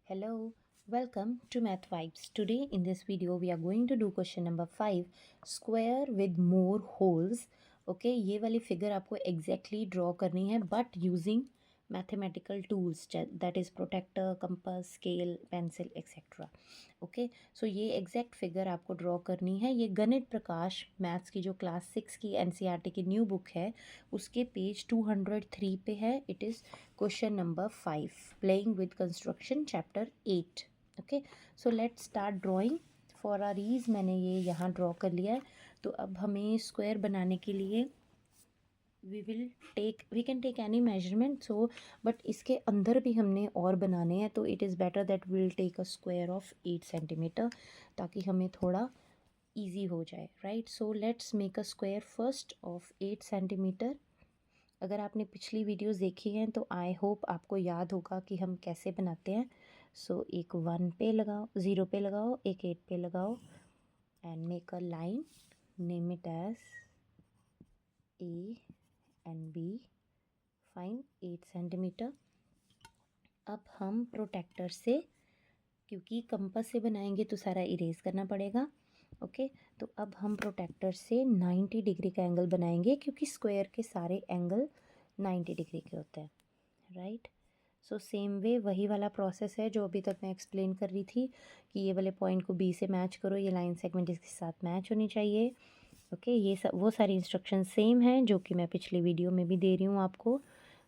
Hello, welcome to Math Vibes. Today in this video we are going to do question number 5, square with more holes. Okay, ये वाली figure आपको exactly draw करनी है but using mathematical tools, that is protractor, compass, scale, pencil, etc. Okay so ये exact figure आपको draw करनी है। ये गणित प्रकाश मैथ्स की जो क्लास 6 की एनसीईआरटी की न्यू बुक है उसके पेज 203 पे है। It is question number 5, playing with construction chapter 8। Okay so let's start drawing. For our ease मैंने ये यहाँ ड्रॉ कर लिया है। तो अब हमें स्क्वायर बनाने के लिए we can take any measurement, so but इसके अंदर भी हमने और बनाने हैं, तो it is better that will take a square of 8 centimetre ताकि हमें थोड़ा ईजी हो जाए, right. So let's make a square first of 8 centimetre. अगर आपने पिछली वीडियोस देखी हैं तो आई होप आपको याद होगा कि हम कैसे बनाते हैं। सो एक 1 पे लगाओ, 0 पे लगाओ, एक 8 पे लगाओ and make a line, name it as A and B, fine, 8 centimetre. अब हम प्रोटेक्टर से, क्योंकि कंपास से बनाएंगे तो सारा इरेज करना पड़ेगा। ओके तो अब हम प्रोटेक्टर से 90 डिग्री का एंगल बनाएंगे, क्योंकि स्क्वायर के सारे एंगल 90 डिग्री के होते हैं, राइट। सो सेम वे वही वाला प्रोसेस है जो अभी तक मैं एक्सप्लेन कर रही थी कि ये वाले पॉइंट को बी से मैच करो, ये लाइन सेगमेंट इसके साथ मैच होनी चाहिए। ओके ये सब वो सारी इंस्ट्रक्शन सेम हैं जो कि मैं पिछली वीडियो में भी दे रही हूँ आपको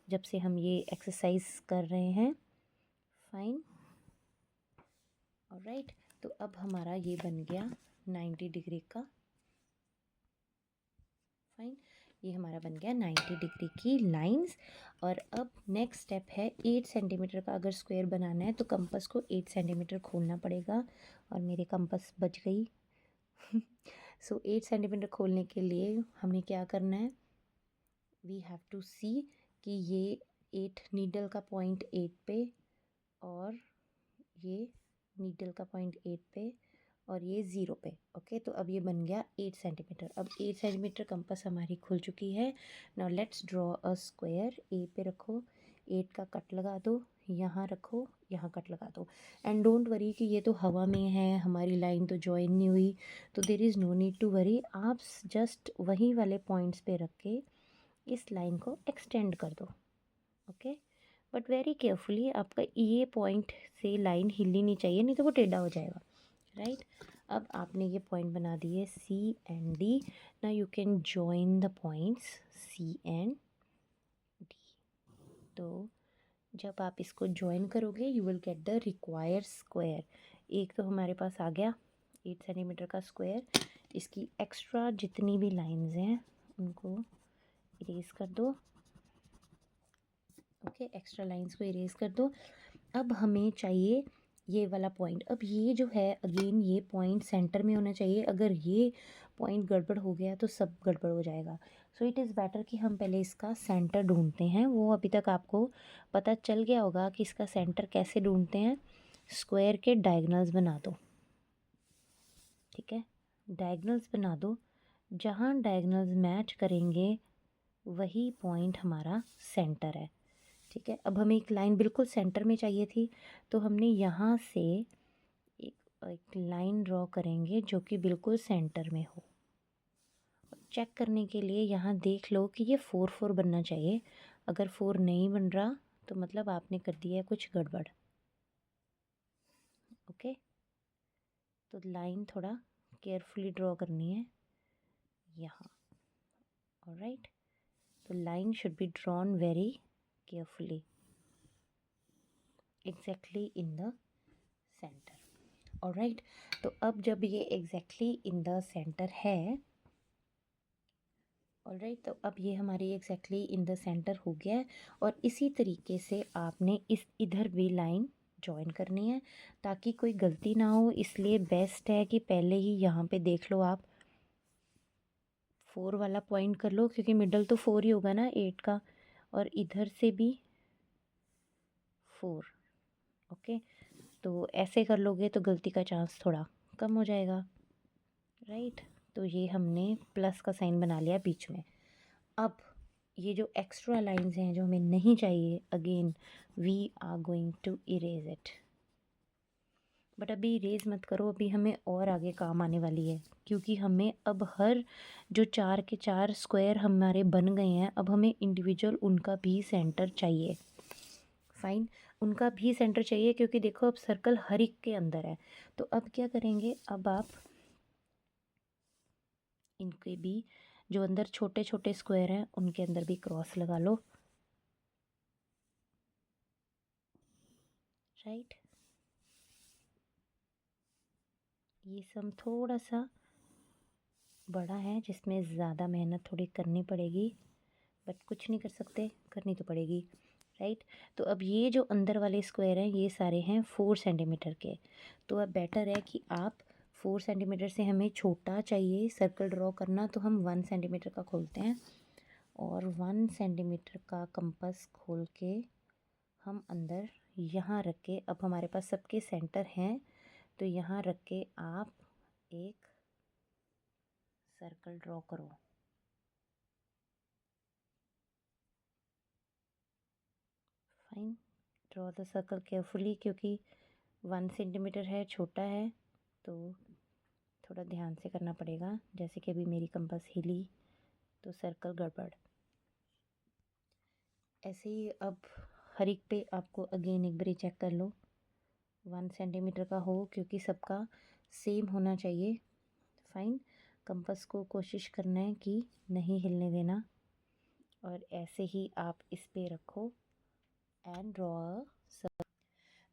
जब से हम ये एक्सरसाइज कर रहे हैं, फाइन, ऑलराइट। तो अब हमारा ये बन गया 90 डिग्री का, फाइन, ये हमारा बन गया 90 डिग्री की लाइंस। और अब नेक्स्ट स्टेप है 8 सेंटीमीटर का अगर स्क्वायर बनाना है तो कंपास को 8 सेंटीमीटर खोलना पड़ेगा, और मेरे कंपास बच गई। सो 8 सेंटीमीटर खोलने के लिए हमें क्या करना है, वी हैव टू सी कि ये 8 नीडल का पॉइंट 8 पे, और ये नीडल का पॉइंट 8 पे, और ये 0 पे। ओके तो अब ये बन गया 8 सेंटीमीटर। अब 8 सेंटीमीटर कंपास हमारी खुल चुकी है। Now let's draw a square. A पे रखो, 8 का कट लगा दो, यहाँ रखो, यहाँ कट लगा दो। एंड डोंट वरी कि ये तो हवा में है, हमारी लाइन तो ज्वाइन नहीं हुई, तो there is no need to worry. आप जस्ट वही वाले पॉइंट्स पे रख के इस लाइन को एक्सटेंड कर दो। ओके बट वेरी केयरफुली, आपका ये पॉइंट से लाइन हिलनी नहीं चाहिए, नहीं तो वो टेढ़ा हो जाएगा, राइट। अब आपने ये पॉइंट बना दिए C and D. Now you can join the points C and D. तो जब आप इसको ज्वाइन करोगे you will get the required square. एक तो हमारे पास आ गया 8 सेंटीमीटर का स्क्वायर। इसकी एक्स्ट्रा जितनी भी लाइंस हैं उनको इरेज कर दो। ओके एक्स्ट्रा लाइंस को इरेज कर दो। अब हमें चाहिए ये वाला पॉइंट। अब ये जो है अगेन ये पॉइंट सेंटर में होना चाहिए। अगर ये पॉइंट गड़बड़ हो गया तो सब गड़बड़ हो जाएगा। सो इट इज़ बेटर कि हम पहले इसका सेंटर ढूंढते हैं। वो अभी तक आपको पता चल गया होगा कि इसका सेंटर कैसे ढूंढते हैं। स्क्वायर के डायगोनल्स बना दो, ठीक है, डायगोनल्स बना दो। जहाँ डायगोनल्स मैच करेंगे वही पॉइंट हमारा सेंटर है, ठीक है। अब हमें एक लाइन बिल्कुल सेंटर में चाहिए थी, तो हमने यहाँ से एक लाइन ड्रॉ करेंगे जो कि बिल्कुल सेंटर में हो। चेक करने के लिए यहाँ देख लो कि ये 4 4 बनना चाहिए। अगर 4 नहीं बन रहा तो मतलब आपने कर दिया है कुछ गड़बड़। ओके तो लाइन थोड़ा केयरफुली ड्रॉ करनी है यहाँ, ऑलराइट। तो line should be drawn very carefully exactly in the centre, alright. तो अब जब ये एग्जैक्टली इन द सेंटर है, ऑलराइट, तो अब ये हमारी एग्जैक्टली इन द सेंटर हो गया है। और इसी तरीके से आपने इस इधर भी लाइन जॉइन करनी है ताकि कोई गलती ना हो। इसलिए बेस्ट है कि पहले ही यहाँ पे देख लो, आप 4 वाला पॉइंट कर लो, क्योंकि मिडल तो 4 ही होगा ना 8 का, और इधर से भी 4। ओके तो ऐसे कर लोगे तो गलती का चांस थोड़ा कम हो जाएगा, राइट। तो ये हमने प्लस का साइन बना लिया बीच में। अब ये जो एक्स्ट्रा लाइंस हैं जो हमें नहीं चाहिए, again we are going to erase it. But अभी इरेज मत करो, अभी हमें और आगे काम आने वाली है, क्योंकि हमें अब हर जो 4 के 4 स्क्वायर हमारे बन गए हैं, अब हमें इंडिविजुअल उनका भी सेंटर चाहिए। फाइन, उनका भी सेंटर चाहिए, क्योंकि देखो अब सर्कल हर एक के अंदर है। तो अब क्या करेंगे, अब आप इनके भी जो अंदर छोटे छोटे स्क्वायर हैं उनके अंदर भी क्रॉस लगा लो। राइट, ये सम थोड़ा सा बड़ा है, जिसमें ज़्यादा मेहनत थोड़ी करनी पड़ेगी, बट कुछ नहीं कर सकते, करनी तो पड़ेगी। राइट, तो अब ये जो अंदर वाले स्क्वायर हैं ये सारे हैं 4 सेंटीमीटर के। तो अब बेटर है कि आप 4 सेंटीमीटर से हमें छोटा चाहिए सर्कल ड्रॉ करना, तो हम 1 सेंटीमीटर का खोलते हैं और 1 सेंटीमीटर का कंपास खोल के हम अंदर यहाँ रख के, अब हमारे पास सबके सेंटर हैं, तो यहाँ रख के आप एक सर्कल ड्रॉ करो। Fine, draw the circle carefully, क्योंकि 1 सेंटीमीटर है, छोटा है, तो थोड़ा ध्यान से करना पड़ेगा। जैसे कि अभी मेरी कंपास हिली तो सर्कल गड़बड़। ऐसे ही अब हर एक पे आपको अगेन एक बार चेक कर लो, 1 सेंटीमीटर का हो, क्योंकि सबका सेम होना चाहिए। फाइन, कंपास को कोशिश करना है कि नहीं हिलने देना, और ऐसे ही आप इस पे रखो एंड ड्रॉ।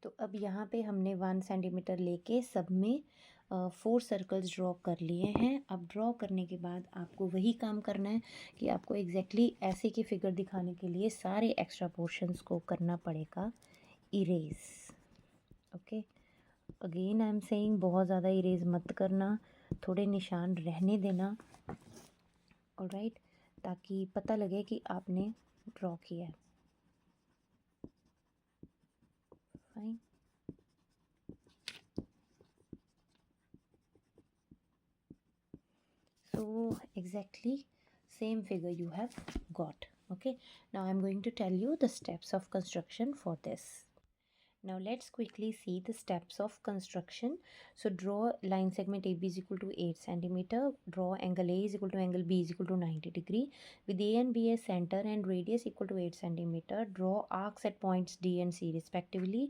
तो अब यहाँ पे हमने 1 सेंटीमीटर लेके सब में 4 सर्कल्स ड्रॉ कर लिए हैं। अब ड्रॉ करने के बाद आपको वही काम करना है कि आपको एग्जैक्टली ऐसे की फिगर दिखाने के लिए सारे एक्स्ट्रा पोर्शंस को करना पड़ेगा erase. Okay, again I am saying बहुत ज़्यादा इरेज मत करना, थोड़े निशान रहने देना। ऑलराइट, ताकि पता लगे कि आपने ड्रॉ किया है। Fine, so exactly same figure you have got. Okay, now I'm going to tell you the steps of construction for this. Now let's quickly see the steps of construction. So draw line segment AB is equal to 8 centimeter. Draw angle A is equal to angle B is equal to 90 degree. With A and B as center and radius equal to 8 centimeter. Draw arcs at points D and C respectively.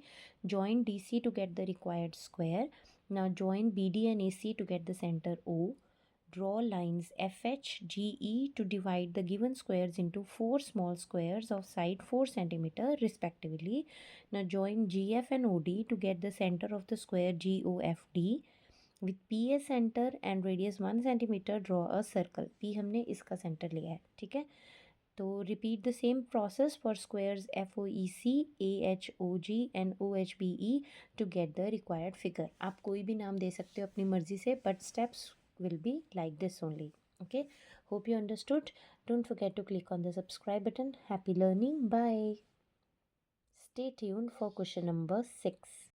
Join DC to get the required square. Now join BD and AC to get the center O. Draw lines FH, GE to divide the given squares into 4 small squares of side 4 centimeter respectively. Now join GF and OD to get the center of the square GOFD. With P as center and radius 1 centimeter, draw a circle. P हमने इसका centre लिया है, ठीक है। तो repeat the same process for squares FOEC, AHOG and OHBE to get the required figure. आप कोई भी नाम दे सकते हो अपनी मर्जी से, but steps will be like this only. Okay, hope you understood. Don't forget to click on the subscribe button. Happy learning. Bye. Stay tuned for question number 6.